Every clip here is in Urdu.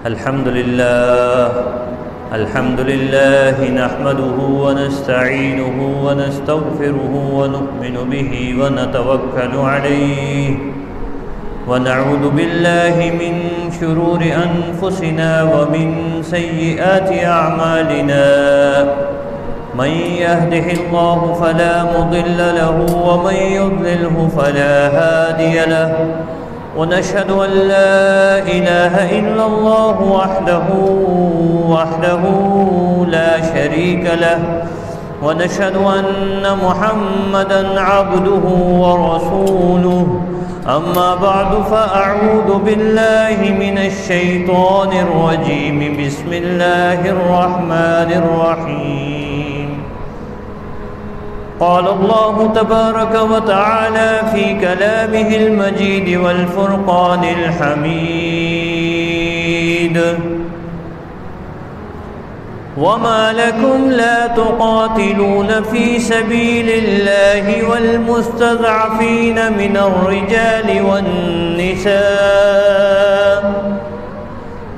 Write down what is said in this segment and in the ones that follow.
الحمد لله نحمده ونستعينه ونستغفره ونؤمن به ونتوكل عليه ونعوذ بالله من شرور أنفسنا ومن سيئات أعمالنا من يهده الله فلا مضل له ومن يضلله فلا هادي له ونشهد أن لا إله إلا الله وحده لا شريك له ونشهد أن محمدًا عبده ورسوله أما بعد فأعوذ بالله من الشيطان الرجيم بسم الله الرحمن الرحيم قال الله تبارك وتعالى في كلامه المجيد والفرقان الحميد وما لكم لا تقاتلون في سبيل الله والمستضعفين من الرجال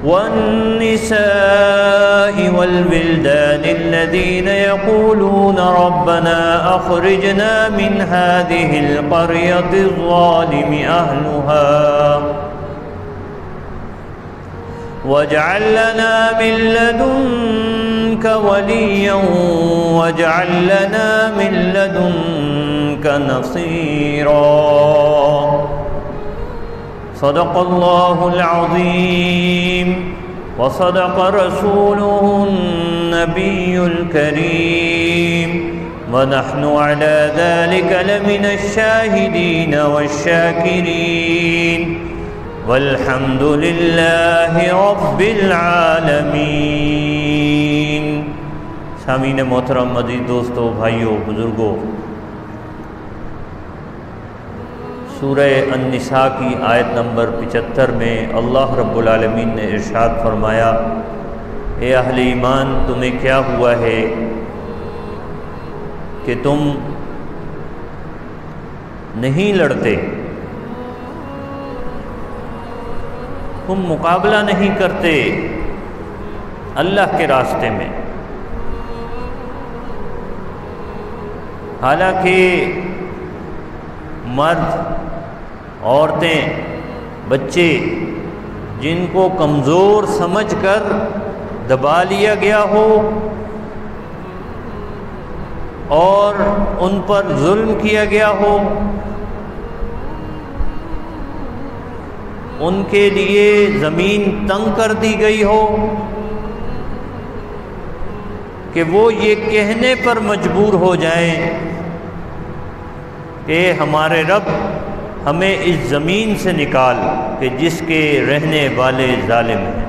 والنساء والولدان الذين يقولون ربنا أخرجنا من هذه القرية الظالم أهلها واجعل لنا من لدنك وليا واجعل لنا من لدنك نصيرا صدق الله العظيم وصدق رسوله النبي الكريم ونحن على ذلك لمن الشاهدين والشاكرين والحمد لله رب العالمين۔ سامعین محترم، عزیز دوستو، بھائیو، بزرگو، سورہ النساء کی آیت نمبر 75 میں اللہ رب العالمین نے ارشاد فرمایا، اے اہل ایمان، تمہیں کیا ہوا ہے کہ تم نہیں لڑتے، تم مقابلہ نہیں کرتے اللہ کے راستے میں، حالانکہ مرد، عورتیں، بچے جن کو کمزور سمجھ کر دبا لیا گیا ہو اور ان پر ظلم کیا گیا ہو، ان کے لیے زمین تنگ کر دی گئی ہو کہ وہ یہ کہنے پر مجبور ہو جائیں کہ ہمارے رب ہمیں اس زمین سے نکال کہ جس کے رہنے والے ظالم ہیں،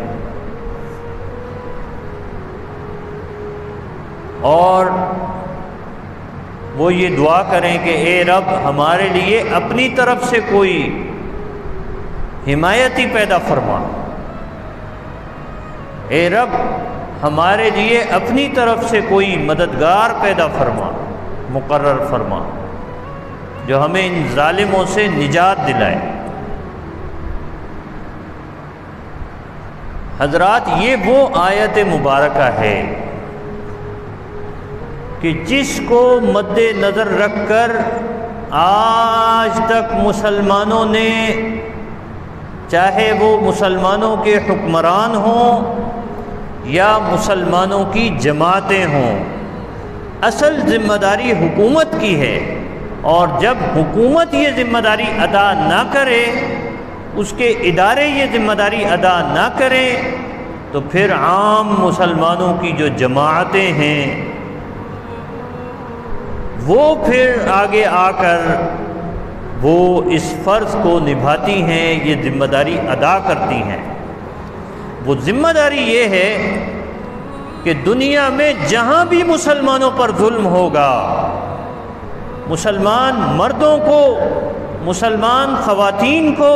اور وہ یہ دعا کریں کہ اے رب ہمارے لیے اپنی طرف سے کوئی حمایتی پیدا فرما، اے رب ہمارے لیے اپنی طرف سے کوئی مددگار پیدا فرما، مقرر فرما، جو ہمیں ان ظالموں سے نجات دلائے۔ حضرات، یہ وہ آیت مبارکہ ہے کہ جس کو مد نظر رکھ کر آج تک مسلمانوں نے، چاہے وہ مسلمانوں کے حکمران ہوں یا مسلمانوں کی جماعتیں ہوں، اصل ذمہ داری حکومت کی ہے، اور جب حکومت یہ ذمہ داری ادا نہ کرے، اس کے ادارے یہ ذمہ داری ادا نہ کریں، تو پھر عام مسلمانوں کی جو جماعتیں ہیں وہ پھر آگے آ کر وہ اس فرض کو نبھاتی ہیں، یہ ذمہ داری ادا کرتی ہیں۔ وہ ذمہ داری یہ ہے کہ دنیا میں جہاں بھی مسلمانوں پر ظلم ہوگا، مسلمان مردوں کو، مسلمان خواتین کو،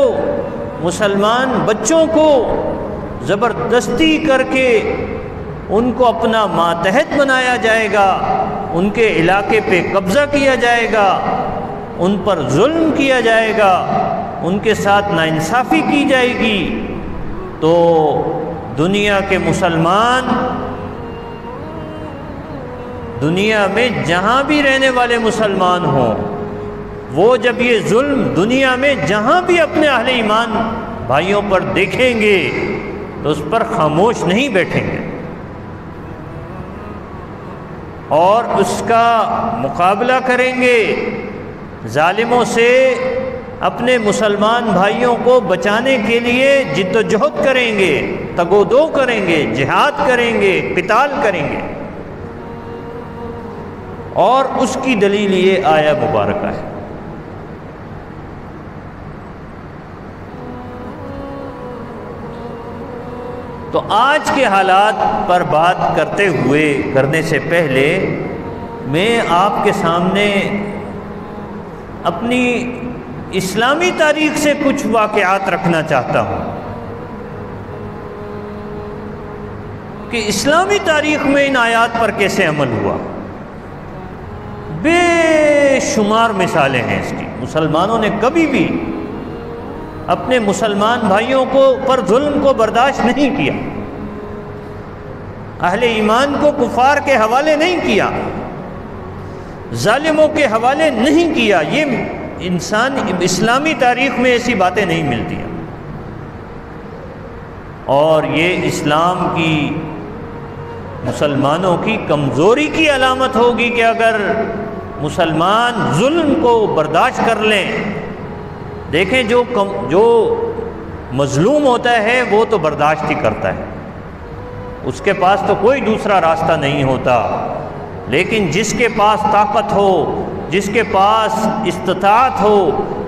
مسلمان بچوں کو زبردستی کر کے ان کو اپنا ماتحت بنایا جائے گا، ان کے علاقے پہ قبضہ کیا جائے گا، ان پر ظلم کیا جائے گا، ان کے ساتھ ناانصافی کی جائے گی، تو دنیا کے مسلمان دنیا میں جہاں بھی رہنے والے مسلمان ہوں، وہ جب یہ ظلم دنیا میں جہاں بھی اپنے اہل ایمان بھائیوں پر دیکھیں گے تو اس پر خاموش نہیں بیٹھیں گے اور اس کا مقابلہ کریں گے، ظالموں سے اپنے مسلمان بھائیوں کو بچانے کے لیے جد و جہد کریں گے، تگ و دو کریں گے، جہاد کریں گے، قتال کریں گے۔ اور اس کی دلیل یہ آیہ مبارکہ ہے۔ تو آج کے حالات پر بات کرنے سے پہلے میں آپ کے سامنے اپنی اسلامی تاریخ سے کچھ واقعات رکھنا چاہتا ہوں کہ اسلامی تاریخ میں ان آیات پر کیسے عمل ہوا۔ بے شمار مثالیں ہیں اس کی۔ مسلمانوں نے کبھی بھی اپنے مسلمان بھائیوں پر ظلم کو برداشت نہیں کیا، اہل ایمان کو کفار کے حوالے نہیں کیا، ظالموں کے حوالے نہیں کیا۔ یہ اسلامی تاریخ میں ایسی باتیں نہیں ملتی ہیں، اور یہ اسلام کی مسلمانوں کی کمزوری کی علامت ہوگی کہ اگر مسلمان ظلم کو برداشت کر لیں۔ دیکھیں جو مظلوم ہوتا ہے وہ تو برداشت ہی کرتا ہے، اس کے پاس تو کوئی دوسرا راستہ نہیں ہوتا، لیکن جس کے پاس طاقت ہو، جس کے پاس استطاعت ہو،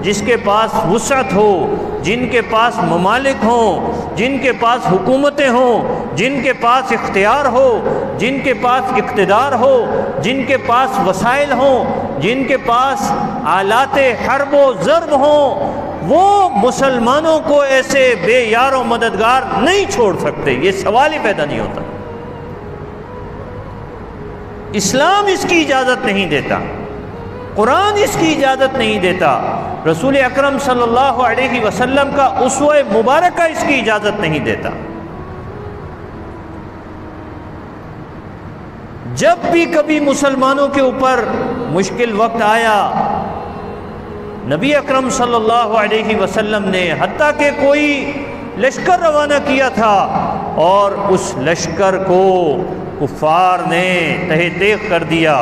جس کے پاس وسعت ہو، جن کے پاس ممالک ہوں، جن کے پاس حکومتیں ہوں، جن کے پاس اختیار ہو، جن کے پاس اقتدار ہو، جن کے پاس وسائل ہوں، جن کے پاس آلات حرب و ضرب ہوں، وہ مسلمانوں کو ایسے بے یار و مددگار نہیں چھوڑ سکتے۔ یہ سوال ہی پیدا نہیں ہوتا۔ اسلام اس کی اجازت نہیں دیتا، قرآن اس کی اجازت نہیں دیتا، رسول اکرم صلی اللہ علیہ وسلم کا اسوہ مبارکہ اس کی اجازت نہیں دیتا۔ جب بھی کبھی مسلمانوں کے اوپر مشکل وقت آیا، نبی اکرم صلی اللہ علیہ وسلم نے حتیٰ کہ کوئی لشکر روانہ کیا تھا اور اس لشکر کو کفار نے تہہ تیغ کر دیا،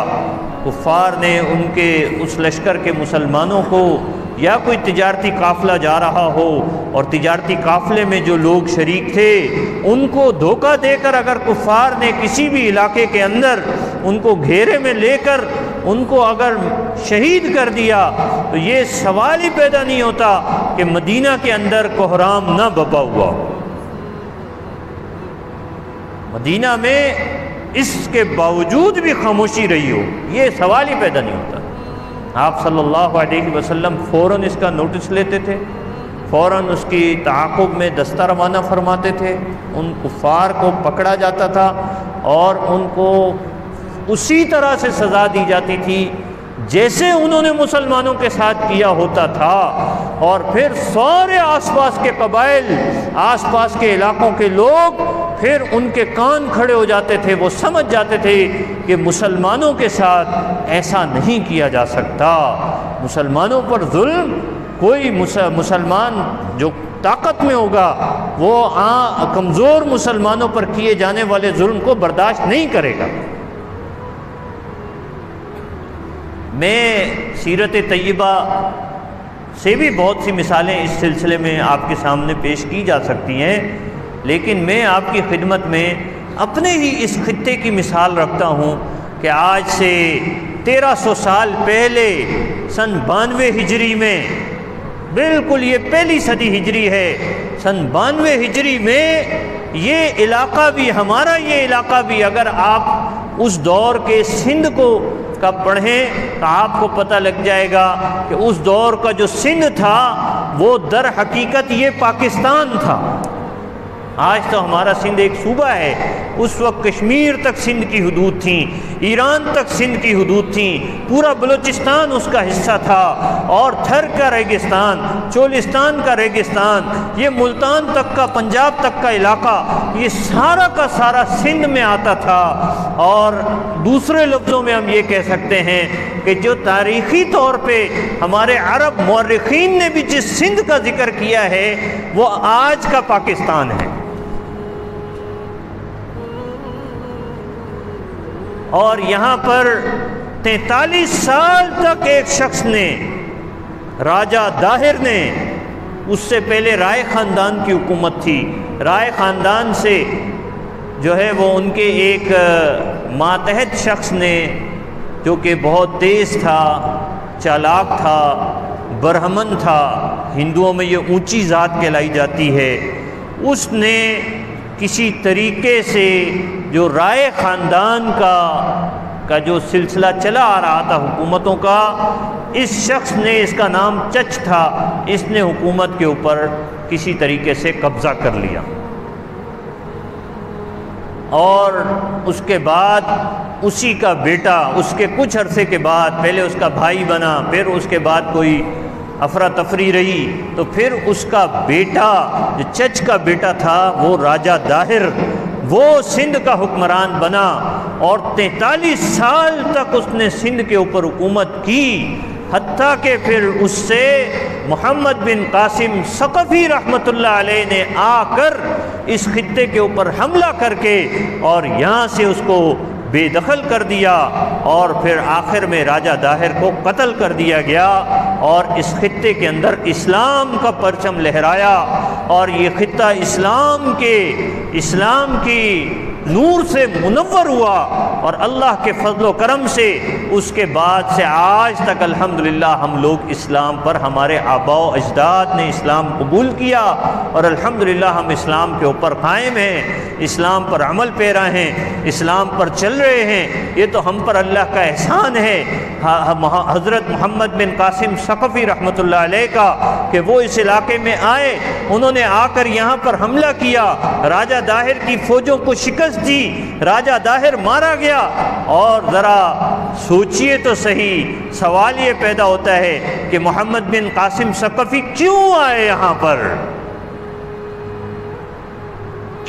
کفار نے اس لشکر کے مسلمانوں کو، یا کوئی تجارتی قافلہ جا رہا ہو اور تجارتی قافلے میں جو لوگ شریک تھے ان کو دھوکہ دے کر اگر کفار نے کسی بھی علاقے کے اندر ان کو گھیرے میں لے کر ان کو اگر شہید کر دیا تو یہ سوال ہی پیدا نہیں ہوتا کہ مدینہ کے اندر کوہرام نہ بپا ہوا۔ مدینہ میں اس کے باوجود بھی خاموشی رہی ہو، یہ سوال ہی پیدا نہیں ہوتا۔ آپ صلی اللہ علیہ وسلم فوراً اس کا نوٹس لیتے تھے، فوراً اس کی تعاقب میں دستہ روانہ فرماتے تھے، ان کفار کو پکڑا جاتا تھا اور ان کو اسی طرح سے سزا دی جاتی تھی جیسے انہوں نے مسلمانوں کے ساتھ کیا ہوتا تھا، اور پھر سارے آس پاس کے قبائل، آس پاس کے علاقوں کے لوگ پھر ان کے کان کھڑے ہو جاتے تھے، وہ سمجھ جاتے تھے کہ مسلمانوں کے ساتھ ایسا نہیں کیا جا سکتا۔ مسلمانوں پر ظلم، کوئی مسلمان جو طاقت میں ہوگا وہ کمزور مسلمانوں پر کیے جانے والے ظلم کو برداشت نہیں کرے گا۔ میں سیرت طیبہ سے بھی بہت سی مثالیں اس سلسلے میں آپ کے سامنے پیش کی جا سکتی ہیں، لیکن میں آپ کی خدمت میں اپنے ہی اس خطے کی مثال رکھتا ہوں کہ آج سے 1300 سال پہلے سن 92 ہجری میں، بالکل یہ پہلی صدی ہجری ہے، سن 92 ہجری میں یہ علاقہ بھی، ہمارا یہ علاقہ بھی، اگر آپ اس دور کے سندھ کو پڑھیں تو آپ کو پتہ لگ جائے گا کہ اس دور کا جو سندھ تھا وہ در حقیقت یہ پاکستان تھا۔ آج تو ہمارا سندھ ایک صوبہ ہے، اس وقت کشمیر تک سندھ کی حدود تھیں، ایران تک سندھ کی حدود تھیں، پورا بلوچستان اس کا حصہ تھا، اور تھر کا ریگستان، چولستان کا ریگستان، یہ ملتان تک کا، پنجاب تک کا علاقہ، یہ سارا کا سارا سندھ میں آتا تھا۔ اور دوسرے لفظوں میں ہم یہ کہہ سکتے ہیں کہ جو تاریخی طور پہ ہمارے عرب مورخین نے بھی جس سندھ کا ذکر کیا ہے وہ آج کا پاکستان ہے۔ اور یہاں پر 43 سال تک ایک شخص نے، راجہ داہر نے، اس سے پہلے رائے خاندان کی حکومت تھی، رائے خاندان سے جو ہے وہ ان کے ایک ماتحت شخص نے، جو کہ بہت تیز تھا، چالاک تھا، برہمن تھا، ہندوؤں میں یہ اونچی ذات کہلائی جاتی ہے، اس نے کسی طریقے سے جو رائے خاندان کا جو سلسلہ چلا آ رہا تھا حکومتوں کا، اس شخص نے، اس کا نام چچ تھا، اس نے حکومت کے اوپر کسی طریقے سے قبضہ کر لیا، اور اس کے بعد اسی کا بیٹا، اس کے کچھ عرصے کے بعد، پہلے اس کا بھائی بنا، پھر اس کے بعد کوئی افراتفری رہی، تو پھر اس کا بیٹا، جو چچ کا بیٹا تھا، وہ راجہ داہر، وہ سندھ کا حکمران بنا، اور 43 سال تک اس نے سندھ کے اوپر حکومت کی، حتیٰ کہ پھر اس سے محمد بن قاسم ثقفی رحمۃ اللہ علیہ نے آ کر اس خطے کے اوپر حملہ کر کے اور یہاں سے اس کو بے دخل کر دیا، اور پھر آخر میں راجہ داہر کو قتل کر دیا گیا، اور اس خطے کے اندر اسلام کا پرچم لہرایا، اور یہ خطہ اسلام کی نور سے منور ہوا، اور اللہ کے فضل و کرم سے اس کے بعد سے آج تک الحمدللہ ہم لوگ اسلام پر، ہمارے آباء و اجداد نے اسلام قبول کیا، اور الحمدللہ ہم اسلام کے اوپر قائم ہیں، اسلام پر عمل پیرا ہیں، اسلام پر چل رہے ہیں۔ یہ تو ہم پر اللہ کا احسان ہے حضرت محمد بن قاسم ثقفی رحمۃ اللہ علیہ کا، کہ وہ اس علاقے میں آئے، انہوں نے آ کر یہاں پر حملہ کیا، راجہ داہر کی فوجوں کو شکست دی، راجہ داہر مارا گیا۔ اور ذرا سوچئے تو صحیح، سوال یہ پیدا ہوتا ہے کہ محمد بن قاسم ثقفی کیوں آئے یہاں پر،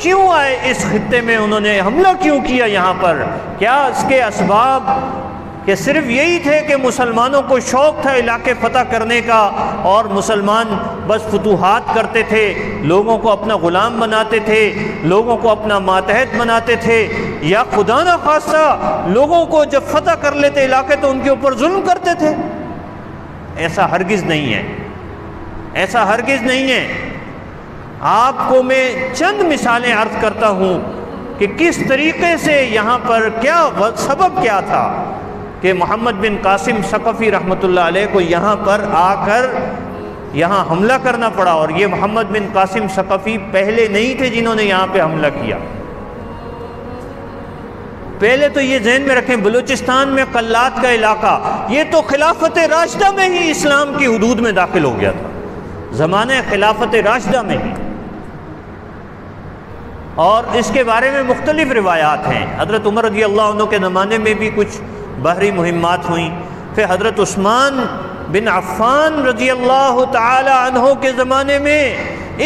کیوں آئے اس خطے میں، انہوں نے حملہ کیوں کیا یہاں پر؟ کیا اس کے اسباب کہ صرف یہی تھے کہ مسلمانوں کو شوق تھا علاقے فتح کرنے کا، اور مسلمان بس فتوحات کرتے تھے، لوگوں کو اپنا غلام بناتے تھے، لوگوں کو اپنا ماتحت بناتے تھے، یا خدا نہ خواستہ لوگوں کو جب فتح کر لیتے علاقے تو ان کے اوپر ظلم کرتے تھے؟ ایسا ہرگز نہیں ہے، ایسا ہرگز نہیں ہے۔ آپ کو میں چند مثالیں عرض کرتا ہوں کہ کس طریقے سے یہاں پر کیا سبب کیا تھا کہ محمد بن قاسم ثقفی رحمۃ اللہ علیہ کو یہاں پر آ کر یہاں حملہ کرنا پڑا۔ اور یہ محمد بن قاسم ثقفی پہلے نہیں تھے جنہوں نے یہاں پہ حملہ کیا۔ پہلے تو یہ ذہن میں رکھیں، بلوچستان میں قلات کا علاقہ، یہ تو خلافت راشدہ میں ہی اسلام کی حدود میں داخل ہو گیا تھا، زمانہ خلافت راشدہ میں ہی۔ اور اس کے بارے میں مختلف روایات ہیں۔ حضرت عمر رضی اللہ عنہ کے زمانے میں بھی کچھ بحری مہمات ہوئیں، پھر حضرت عثمان بن عفان رضی اللہ تعالی عنہ کے زمانے میں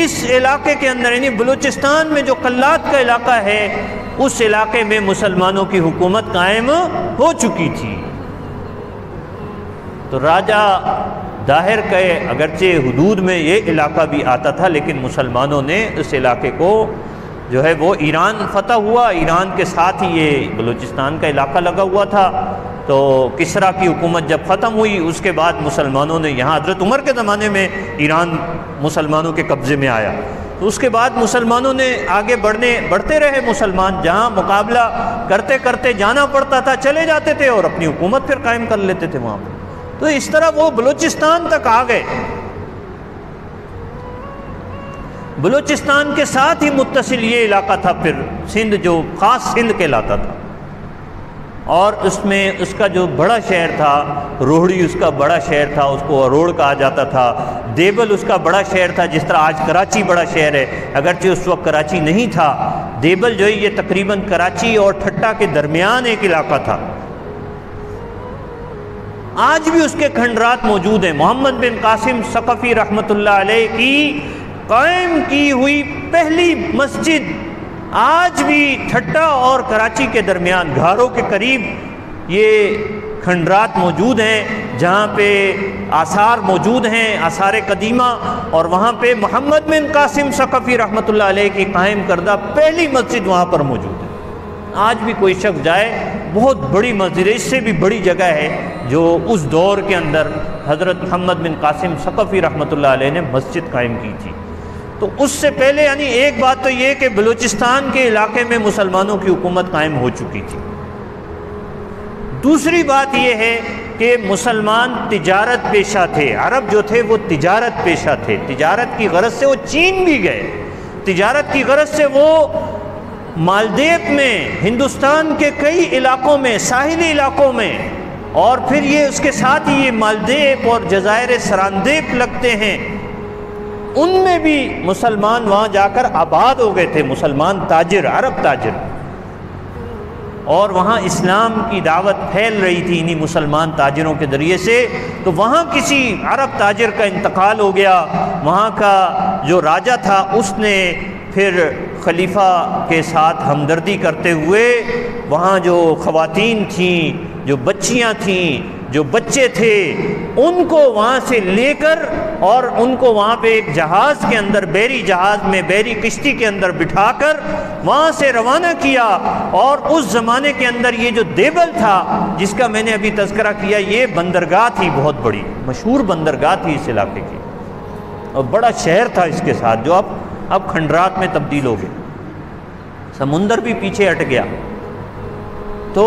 اس علاقے کے اندر، یعنی بلوچستان میں جو قلات کا علاقہ ہے، اس علاقے میں مسلمانوں کی حکومت قائم ہو چکی تھی۔ تو راجہ داہر کے اگرچہ حدود میں یہ علاقہ بھی آتا تھا، لیکن مسلمانوں نے اس علاقے کو جو ہے وہ ایران فتح ہوا، ایران کے ساتھ ہی یہ بلوچستان کا علاقہ لگا ہوا تھا۔ تو کسریٰ کی حکومت جب ختم ہوئی، اس کے بعد مسلمانوں نے یہاں، حضرت عمر کے زمانے میں ایران مسلمانوں کے قبضے میں آیا، تو اس کے بعد مسلمانوں نے آگے بڑھتے رہے، مسلمان جہاں مقابلہ کرتے کرتے جانا پڑتا تھا چلے جاتے تھے، اور اپنی حکومت پھر قائم کر لیتے تھے وہاں پہ۔ تو اس طرح وہ بلوچستان تک آ گئے۔ بلوچستان کے ساتھ ہی متصل یہ علاقہ تھا پھر سندھ، جو خاص سندھ کہلاتا تھا۔ اور اس میں اس کا جو بڑا شہر تھا روہڑی اس کا بڑا شہر تھا، اس کو اروڑ کہا جاتا تھا۔ دیبل اس کا بڑا شہر تھا، جس طرح آج کراچی بڑا شہر ہے، اگرچہ اس وقت کراچی نہیں تھا۔ دیبل جو ہے یہ تقریباً کراچی اور ٹھٹا کے درمیان ایک علاقہ تھا۔ آج بھی اس کے کھنڈرات موجود ہیں۔ محمد بن قاسم ثقفی رحمۃ اللہ علیہ کی قائم کی ہوئی پہلی مسجد آج بھی ٹھٹا اور کراچی کے درمیان گھاروں کے قریب یہ کھنڈرات موجود ہیں، جہاں پہ آثار موجود ہیں، آثار قدیمہ، اور وہاں پہ محمد بن قاسم ثقفی رحمۃ اللہ علیہ کی قائم کردہ پہلی مسجد وہاں پر موجود ہے۔ آج بھی کوئی شخص جائے، بہت بڑی مسجد ہے، اس سے بھی بڑی جگہ ہے جو اس دور کے اندر حضرت محمد بن قاسم ثقفی رحمۃ اللہ علیہ نے مسجد قائم کی تھی۔ تو اس سے پہلے یعنی ایک بات تو یہ کہ بلوچستان کے علاقے میں مسلمانوں کی حکومت قائم ہو چکی تھی۔ دوسری بات یہ ہے کہ مسلمان تجارت پیشہ تھے، عرب جو تھے وہ تجارت پیشہ تھے، تجارت کی غرض سے وہ چین بھی گئے، تجارت کی غرض سے وہ مالدیپ میں، ہندوستان کے کئی علاقوں میں، ساحلی علاقوں میں، اور پھر یہ اس کے ساتھ ہی یہ مالدیپ اور جزائر سراندیپ لگتے ہیں، ان میں بھی مسلمان وہاں جا کر آباد ہو گئے تھے، مسلمان تاجر، عرب تاجر، اور وہاں اسلام کی دعوت پھیل رہی تھی انہی مسلمان تاجروں کے ذریعے سے۔ تو وہاں کسی عرب تاجر کا انتقال ہو گیا، وہاں کا جو راجہ تھا اس نے پھر خلیفہ کے ساتھ ہمدردی کرتے ہوئے وہاں جو خواتین تھیں، جو بچیاں تھیں، جو بچے تھے، ان کو وہاں سے لے کر اور ان کو وہاں پہ ایک جہاز کے اندر، بیری جہاز میں، بیری کشتی کے اندر بٹھا کر وہاں سے روانہ کیا۔ اور اس زمانے کے اندر یہ جو دیبل تھا جس کا میں نے ابھی تذکرہ کیا، یہ بندرگاہ تھی، بہت بڑی مشہور بندرگاہ تھی اس علاقے کی، اور بڑا شہر تھا اس کے ساتھ، جو اب کھنڈرات میں تبدیل ہو گئے، سمندر بھی پیچھے ہٹ گیا۔ تو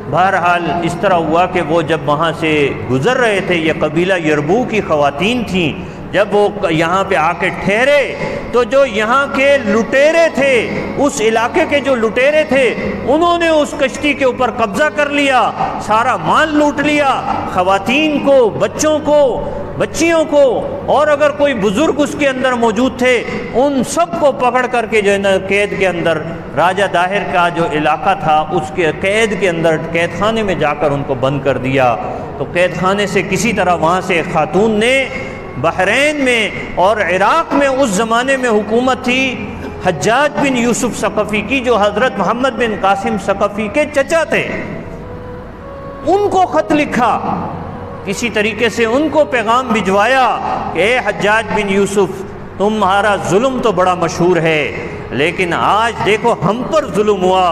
بہرحال اس طرح ہوا کہ وہ جب وہاں سے گزر رہے تھے، یہ قبیلہ یربو کی خواتین تھیں، جب وہ یہاں پہ آ کے ٹھہرے تو جو یہاں کے لٹیرے تھے، اس علاقے کے جو لٹیرے تھے، انہوں نے اس کشتی کے اوپر قبضہ کر لیا، سارا مال لوٹ لیا، خواتین کو، بچوں کو، بچیوں کو، اور اگر کوئی بزرگ اس کے اندر موجود تھے ان سب کو پکڑ کر کے جو ہے نا قید کے اندر، راجہ داہر کا جو علاقہ تھا اس کے قید کے اندر، قید خانے میں جا کر ان کو بند کر دیا۔ تو قید خانے سے کسی طرح وہاں سے ایک خاتون نے بحرین میں اور عراق میں اس زمانے میں حکومت تھی حجاج بن یوسف ثقفی کی، جو حضرت محمد بن قاسم ثقفی کے چچا تھے، ان کو خط لکھا، کسی طریقے سے ان کو پیغام بھجوایا کہ اے حجاج بن یوسف، تمہارا ظلم تو بڑا مشہور ہے، لیکن آج دیکھو ہم پر ظلم ہوا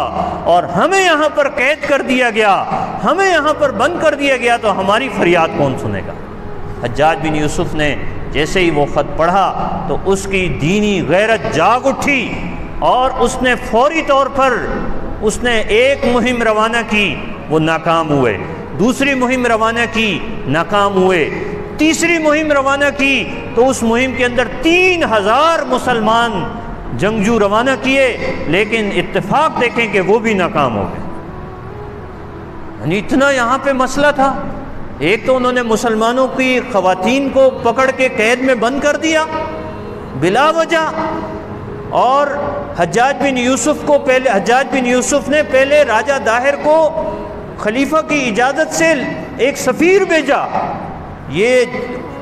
اور ہمیں یہاں پر قید کر دیا گیا، ہمیں یہاں پر بند کر دیا گیا، تو ہماری فریاد کون سنے گا؟ حجاج بن یوسف نے جیسے ہی وہ خط پڑھا تو اس کی دینی غیرت جاگ اٹھی، اور اس نے فوری طور پر اس نے ایک مہم روانہ کی، وہ ناکام ہوئے، دوسری مہم روانہ کی، ناکام ہوئے، تیسری مہم روانہ کی، تو اس مہم کے اندر 3000 مسلمان جنگجو روانہ کیے، لیکن اتفاق دیکھیں کہ وہ بھی ناکام ہو گئے۔ یعنی اتنا یہاں پہ مسئلہ تھا۔ ایک تو انہوں نے مسلمانوں کی خواتین کو پکڑ کے قید میں بند کر دیا بلا وجہ، اور حجاج بن یوسف نے پہلے راجہ داہر کو خلیفہ کی اجازت سے ایک سفیر بھیجا، یہ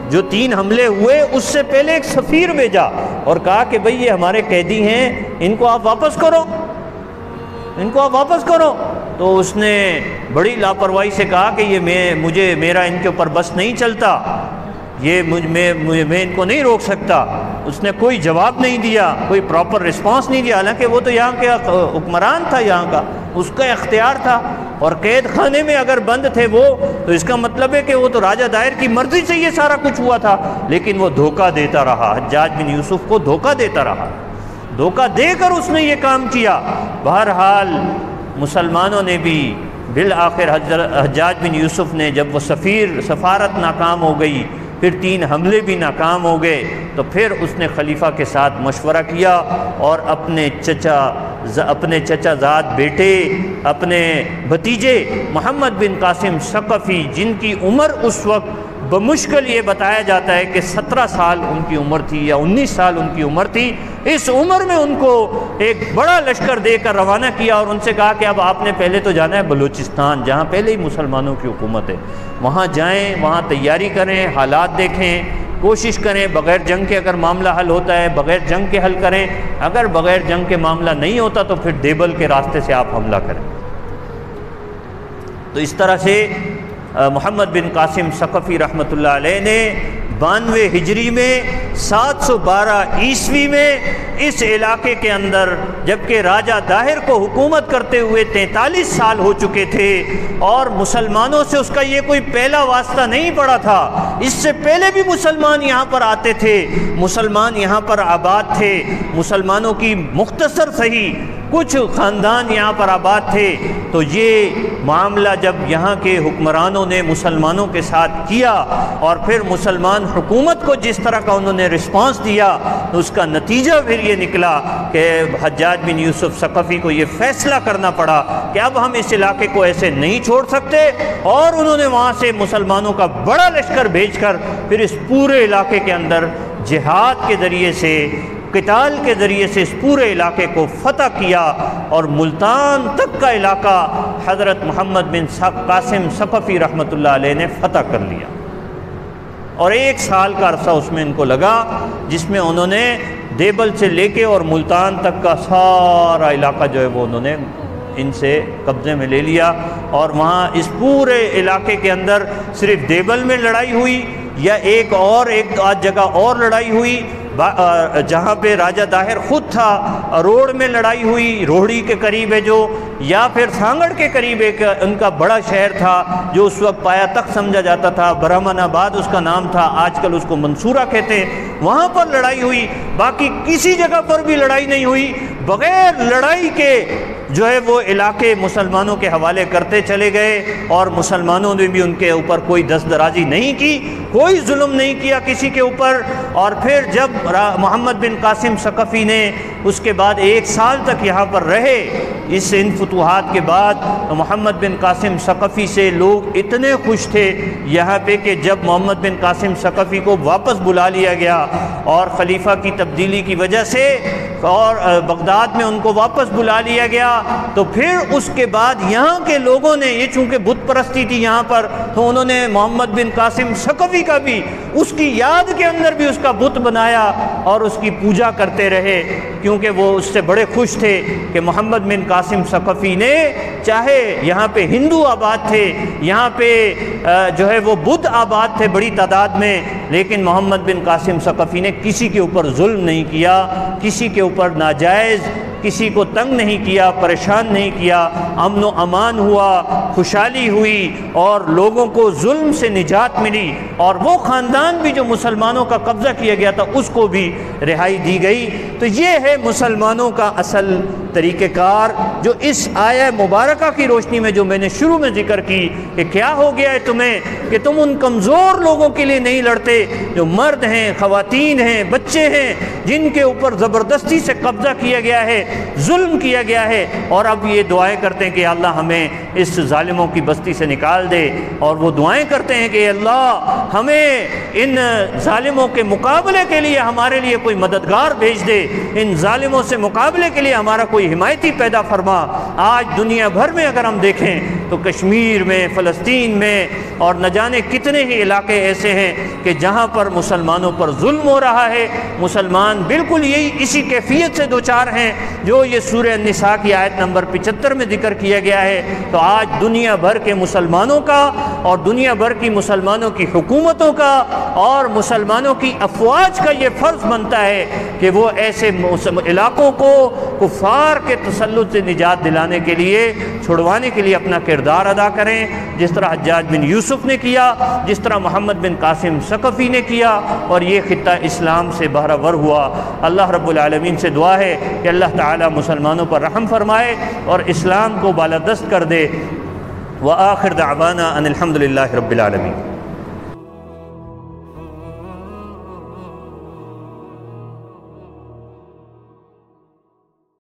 جو 3 حملے ہوئے اس سے پہلے ایک سفیر بھیجا اور کہا کہ بھئی یہ ہمارے قیدی ہیں، ان کو آپ واپس کرو، ان کو آپ واپس کرو۔ تو اس نے بڑی لاپرواہی سے کہا کہ یہ میرا ان کے اوپر بس نہیں چلتا، یہ میں ان کو نہیں روک سکتا۔ اس نے کوئی جواب نہیں دیا، کوئی پراپر رسپانس نہیں دیا، حالانکہ وہ تو یہاں کا حکمران تھا، یہاں کا اس کا اختیار تھا، اور قید خانے میں اگر بند تھے وہ، تو اس کا مطلب ہے کہ وہ تو راجہ داہر کی مرضی سے یہ سارا کچھ ہوا تھا، لیکن وہ دھوکہ دیتا رہا، حجاج بن یوسف کو دھوکہ دیتا رہا، دھوکہ دے کر اس نے یہ کام کیا۔ بہرحال مسلمانوں نے بھی بالآخر حجاج بن یوسف نے، جب وہ سفارت ناکام ہو گئی پھر 3 حملے بھی ناکام ہو گئے، تو پھر اس نے خلیفہ کے ساتھ مشورہ کیا اور اپنے چچا زاد بیٹے، اپنے بھتیجے محمد بن قاسم ثقفی، جن کی عمر اس وقت بمشکل یہ بتایا جاتا ہے کہ 17 سال ان کی عمر تھی یا 19 سال ان کی عمر تھی، اس عمر میں ان کو ایک بڑا لشکر دے کر روانہ کیا اور ان سے کہا کہ اب آپ نے پہلے تو جانا ہے بلوچستان، جہاں پہلے ہی مسلمانوں کی حکومت ہے، وہاں جائیں، وہاں تیاری کریں، حالات دیکھیں، کوشش کریں بغیر جنگ کے اگر معاملہ حل ہوتا ہے بغیر جنگ کے حل کریں، اگر بغیر جنگ کے معاملہ نہیں ہوتا تو پھر دیبل کے راستے سے آپ حملہ کریں۔ تو اس طرح سے محمد بن قاسم ثقفی رحمۃ اللہ علیہ نے 92 ہجری میں 712 عیسوی میں اس علاقے کے اندر، جبکہ راجہ داہر کو حکومت کرتے ہوئے 43 سال ہو چکے تھے اور مسلمانوں سے اس کا یہ کوئی پہلا واسطہ نہیں پڑا تھا، اس سے پہلے بھی مسلمان یہاں پر آتے تھے، مسلمان یہاں پر آباد تھے، مسلمانوں کی مختصر صحیح کچھ خاندان یہاں پر آباد تھے، تو یہ معاملہ جب یہاں کے حکمرانوں نے مسلمانوں کے ساتھ کیا اور پھر مسلمان حکومت کو جس طرح کا انہوں نے رسپانس دیا، تو اس کا نتیجہ پھر یہ نکلا کہ حجاج بن یوسف ثقفی کو یہ فیصلہ کرنا پڑا کہ اب ہم اس علاقے کو ایسے نہیں چھوڑ سکتے، اور انہوں نے وہاں سے مسلمانوں کا بڑا لشکر بھیج کر پھر اس پورے علاقے کے اندر جہاد کے ذریعے سے، قتال کے ذریعے سے اس پورے علاقے کو فتح کیا اور ملتان تک کا علاقہ حضرت محمد بن قاسم ثقفی رحمۃ اللہ علیہ نے فتح کر لیا، اور 1 سال کا عرصہ اس میں ان کو لگا، جس میں انہوں نے دیبل سے لے کے اور ملتان تک کا سارا علاقہ جو ہے وہ انہوں نے ان سے قبضے میں لے لیا، اور وہاں اس پورے علاقے کے اندر صرف دیبل میں لڑائی ہوئی یا ایک آدھ جگہ اور لڑائی ہوئی، جہاں پہ راجہ داہر خود تھا، روڑ میں لڑائی ہوئی، روہڑی کے قریب ہے جو، یا پھر سانگڑ کے قریب ایک ان کا بڑا شہر تھا جو اس وقت پایا تخت سمجھا جاتا تھا، برہمن آباد اس کا نام تھا، آج کل اس کو منصورہ کہتے ہیں، وہاں پر لڑائی ہوئی، باقی کسی جگہ پر بھی لڑائی نہیں ہوئی، بغیر لڑائی کے جو ہے وہ علاقے مسلمانوں کے حوالے کرتے چلے گئے، اور مسلمانوں نے بھی ان کے اوپر کوئی دست درازی نہیں کی، کوئی ظلم نہیں کیا کسی کے اوپر۔ اور پھر جب محمد بن قاسم ثقفی نے اس کے بعد 1 سال تک یہاں پر رہے، ان فتوحات کے بعد محمد بن قاسم ثقفی سے لوگ اتنے خوش تھے یہاں پہ کہ جب محمد بن قاسم ثقفی کو واپس بلا لیا گیا اور خلیفہ کی تبدیلی کی وجہ سے اور بغداد میں ان کو واپس بلا لیا گیا، تو پھر اس کے بعد یہاں کے لوگوں نے، یہ چونکہ بت پرستی تھی یہاں پر، تو انہوں نے محمد بن قاسم ثقفی کا بھی اس کی یاد کے اندر بھی اس کا بت بنایا اور اس کی پوجا کرتے رہے، کیونکہ وہ اس سے بڑے خوش تھے کہ محمد بن قاسم ثقفی نے، چاہے یہاں پہ ہندو آباد تھے، یہاں پہ جو ہے وہ بدھ آباد تھے بڑی تعداد میں، لیکن محمد بن قاسم ثقفی نے کسی کے اوپر ظلم نہیں کیا، کسی کے اوپر ناجائز کسی کو تنگ نہیں کیا، پریشان نہیں کیا، امن و امان ہوا، خوشحالی ہوئی اور لوگوں کو ظلم سے نجات ملی، اور وہ خاندان بھی جو مسلمانوں کا قبضہ کیا گیا تھا اس کو بھی رہائی دی گئی۔ تو یہ ہے مسلمانوں کا اصل طریقہ کار، جو اس آیہ مبارکہ کی روشنی میں جو میں نے شروع میں ذکر کی کہ کیا ہو گیا ہے تمہیں کہ تم ان کمزور لوگوں کے لیے نہیں لڑتے، جو مرد ہیں، خواتین ہیں، بچے ہیں، جن کے اوپر زبردستی سے قبضہ کیا گیا ہے، ظلم کیا گیا ہے، اور اب یہ دعائیں کرتے ہیں کہ اللہ ہمیں اس ظالموں کی بستی سے نکال دے، اور وہ دعائیں کرتے ہیں کہ اللہ ہمیں ان ظالموں کے مقابلے کے لیے ہمارے لیے کوئی مددگار بھیج دے، ان ظالموں سے مقابلے کے لیے ہمارا کوئی حمایتی پیدا فرما۔ آج دنیا بھر میں اگر ہم دیکھیں تو کشمیر میں، فلسطین میں اور نہ جانے کتنے ہی علاقے ایسے ہیں کہ جہاں پر مسلمانوں پر ظلم ہو رہا ہے، مسلمان بالکل اسی کیفیت سے دوچار ہیں جو یہ سورہ النساء کی آیت نمبر 75 میں ذکر کیا گیا ہے۔ تو آج دنیا بھر کے مسلمانوں کا اور دنیا بھر کی مسلمانوں کی حکومتوں کا اور مسلمانوں کی افواج کا یہ فرض بنتا ہے کہ وہ ایسے علاقوں کو کفار کے تسلط سے نجات دلانے کے لیے، چھڑوانے کے لیے اپنا کردار ادا کریں، جس طرح حجاج بن یوسف نے کیا، جس طرح محمد بن قاسم ثقفی نے کیا، اور یہ خطہ اسلام سے بہرہ ور ہوا۔ اللہ رب العالمین سے دعا ہے کہ اللہ تعالی مسلمانوں پر رحم فرمائے اور اسلام کو بالادست کر دے۔ وآخر دعوانا ان الحمد للہ رب العالمین۔